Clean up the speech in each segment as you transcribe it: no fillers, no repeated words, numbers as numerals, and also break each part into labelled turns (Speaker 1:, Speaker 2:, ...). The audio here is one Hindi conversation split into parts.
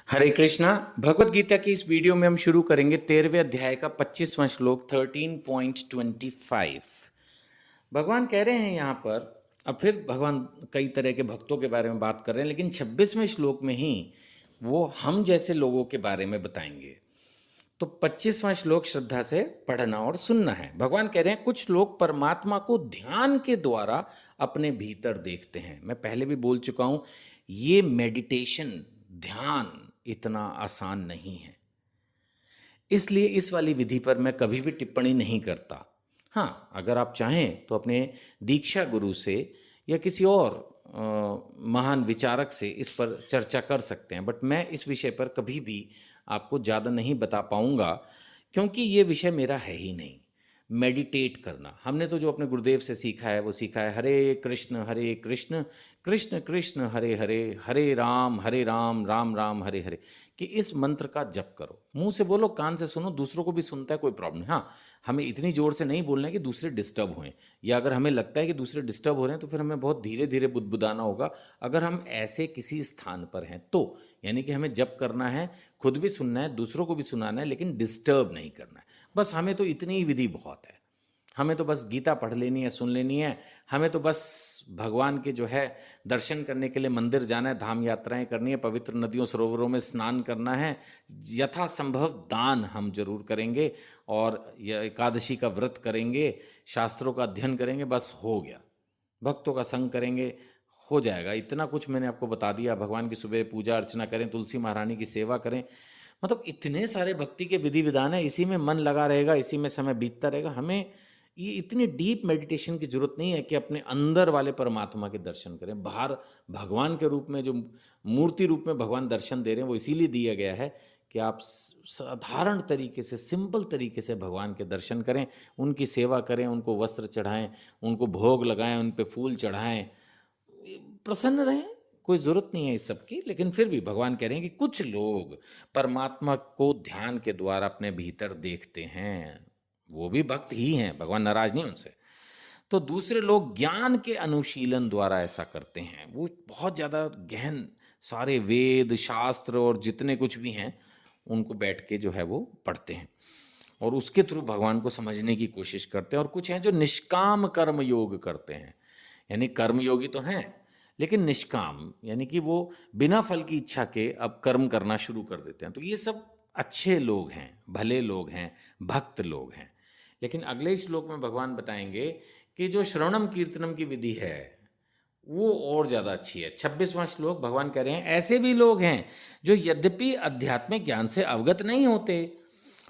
Speaker 1: हरे कृष्णा। भगवत गीता की इस वीडियो में हम शुरू करेंगे 13वें अध्याय का 25वां श्लोक 13.25। भगवान कह रहे हैं यहाँ पर, अब फिर भगवान कई तरह के भक्तों के बारे में बात कर रहे हैं, लेकिन 26वें श्लोक में ही वो हम जैसे लोगों के बारे में बताएंगे। तो 25वां श्लोक श्रद्धा से पढ़ना और सुनना है। भगवान कह रहे हैं कुछ लोग परमात्मा को ध्यान के द्वारा अपने भीतर देखते हैं। मैं पहले भी बोल चुका हूं, ये मेडिटेशन, ध्यान इतना आसान नहीं है, इसलिए इस वाली विधि पर मैं कभी भी टिप्पणी नहीं करता। हाँ, अगर आप चाहें तो अपने दीक्षा गुरु से या किसी और महान विचारक से इस पर चर्चा कर सकते हैं, बट मैं इस विषय पर कभी भी आपको ज़्यादा नहीं बता पाऊंगा, क्योंकि ये विषय मेरा है ही नहीं। मेडिटेट करना हमने तो जो अपने गुरुदेव से सीखा है वो सीखा है, हरे कृष्ण कृष्ण कृष्ण हरे हरे, हरे राम राम राम हरे हरे, कि इस मंत्र का जप करो। मुंह से बोलो, कान से सुनो, दूसरों को भी सुनता है, कोई प्रॉब्लम नहीं। हाँ, हमें इतनी जोर से नहीं बोलना है कि दूसरे डिस्टर्ब हुए, या अगर हमें लगता है कि दूसरे डिस्टर्ब हो रहे हैं तो फिर हमें बहुत धीरे धीरे बुदबुदाना होगा। अगर हम ऐसे किसी स्थान पर हैं तो यानी कि हमें जप करना है, खुद भी सुनना है, दूसरों को भी सुनाना है, लेकिन डिस्टर्ब नहीं करना है। बस हमें तो इतनी ही विधि बहुत है। हमें तो बस गीता पढ़ लेनी है, सुन लेनी है। हमें तो बस भगवान के जो है दर्शन करने के लिए मंदिर जाना है, धाम यात्राएं करनी है, पवित्र नदियों सरोवरों में स्नान करना है, यथासंभव दान हम जरूर करेंगे, और यह एकादशी का व्रत करेंगे, शास्त्रों का अध्ययन करेंगे, बस हो गया। भक्तों का संग करेंगे, हो जाएगा। इतना कुछ मैंने आपको बता दिया। भगवान की सुबह पूजा अर्चना करें, तुलसी महारानी की सेवा करें, मतलब इतने सारे भक्ति के विधि विधान है। इसी में मन लगा रहेगा, इसी में समय बीतता रहेगा। हमें ये इतनी डीप मेडिटेशन की जरूरत नहीं है कि अपने अंदर वाले परमात्मा के दर्शन करें। बाहर भगवान के रूप में, जो मूर्ति रूप में भगवान दर्शन दे रहे हैं, वो इसीलिए दिया गया है कि आप साधारण तरीके से, सिंपल तरीके से भगवान के दर्शन करें, उनकी सेवा करें, उनको वस्त्र चढ़ाएं, उनको भोग लगाएं, उन पे फूल चढ़ाएं, प्रसन्न रहें। कोई जरूरत नहीं है इस सब की, लेकिन फिर भी भगवान कह रहे हैं कि कुछ लोग परमात्मा को ध्यान के द्वारा अपने भीतर देखते हैं, वो भी भक्त ही हैं, भगवान नाराज नहीं उनसे। तो दूसरे लोग ज्ञान के अनुशीलन द्वारा ऐसा करते हैं। वो बहुत ज़्यादा गहन सारे वेद शास्त्र और जितने कुछ भी हैं उनको बैठ के जो है वो पढ़ते हैं, और उसके थ्रू भगवान को समझने की कोशिश करते हैं। और कुछ हैं जो निष्काम कर्म योग करते हैं, यानी कर्मयोगी तो हैं लेकिन निष्काम, यानी कि वो बिना फल की इच्छा के अब कर्म करना शुरू कर देते हैं। तो ये सब अच्छे लोग हैं, भले लोग हैं, भक्त लोग हैं। लेकिन अगले श्लोक में भगवान बताएंगे कि जो श्रवणम कीर्तनम की विधि है वो और ज़्यादा अच्छी है। 26वां श्लोक भगवान कह रहे हैं ऐसे भी लोग हैं जो यद्यपि आध्यात्मिक ज्ञान से अवगत नहीं होते,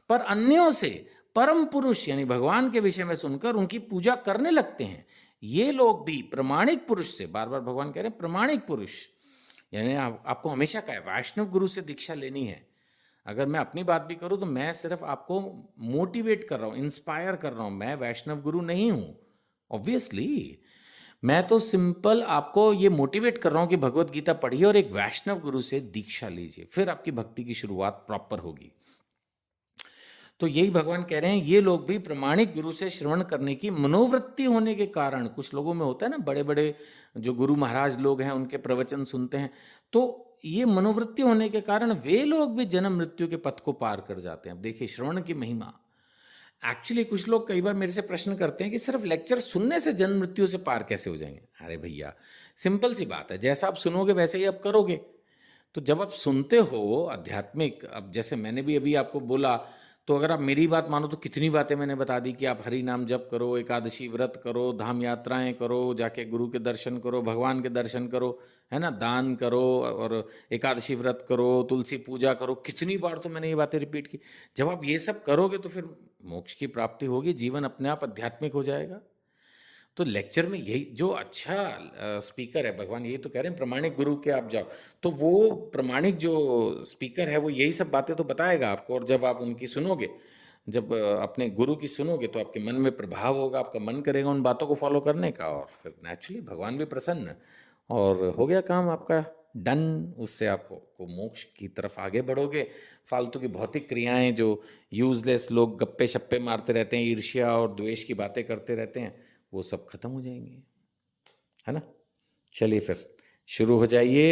Speaker 1: पर अन्यों से परम पुरुष यानी भगवान के विषय में सुनकर उनकी पूजा करने लगते हैं। ये लोग भी प्रमाणिक पुरुष से, बार बार भगवान कह रहे हैं प्रमाणिक पुरुष, यानी आपको हमेशा का है वैष्णव गुरु से दीक्षा लेनी है। अगर मैं अपनी बात भी करूं तो मैं सिर्फ आपको मोटिवेट कर रहा हूं, इंस्पायर कर रहा हूं, मैं वैष्णव गुरु नहीं हूं। ऑब्वियसली मैं तो सिंपल आपको ये मोटिवेट कर रहा हूं कि भगवत गीता पढ़िए और एक वैष्णव गुरु से दीक्षा लीजिए, फिर आपकी भक्ति की शुरुआत प्रॉपर होगी। तो यही भगवान कह रहे हैं ये लोग भी प्रमाणिक गुरु से श्रवण करने की मनोवृत्ति होने के कारण, कुछ लोगों में होता है ना, बड़े बड़े जो गुरु महाराज लोग हैं उनके प्रवचन सुनते हैं, तो ये मनोवृत्ति होने के कारण वे लोग भी जन्म मृत्यु के पथ को पार कर जाते हैं। अब देखिए श्रवण की महिमा। एक्चुअली कुछ लोग कई बार मेरे से प्रश्न करते हैं कि सिर्फ लेक्चर सुनने से जन्म मृत्यु से पार कैसे हो जाएंगे। अरे भैया, सिंपल सी बात है, जैसा आप सुनोगे वैसे ही आप करोगे। तो जब आप सुनते हो आध्यात्मिक, अब जैसे मैंने भी अभी आपको बोला, तो अगर आप मेरी बात मानो तो कितनी बातें मैंने बता दी कि आप हरि नाम जप करो, एकादशी व्रत करो, धाम यात्राएं करो, जाके गुरु के दर्शन करो, भगवान के दर्शन करो, है ना, दान करो, और एकादशी व्रत करो, तुलसी पूजा करो। कितनी बार तो मैंने ये बातें रिपीट की। जब आप ये सब करोगे तो फिर मोक्ष की प्राप्ति होगी, जीवन अपने आप आध्यात्मिक हो जाएगा। तो लेक्चर में यही जो अच्छा स्पीकर है, भगवान यही तो कह रहे हैं प्रमाणिक गुरु के आप जाओ, तो वो प्रमाणिक जो स्पीकर है वो यही सब बातें तो बताएगा आपको। और जब आप उनकी सुनोगे, जब अपने गुरु की सुनोगे तो आपके मन में प्रभाव होगा, आपका मन करेगा उन बातों को फॉलो करने का, और फिर नेचुरली भगवान भी प्रसन्न, और हो गया काम आपका डन। उससे आपको मोक्ष की तरफ आगे बढ़ोगे। फालतू की भौतिक क्रियाएं जो यूजलेस लोग गप्पे शप्पे मारते रहते हैं, ईर्ष्या और द्वेष की बातें करते रहते हैं, वो सब खत्म हो जाएंगे, है ना। चलिए फिर शुरू हो जाइए।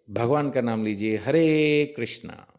Speaker 1: भगवान का नाम लीजिए। हरे कृष्णा।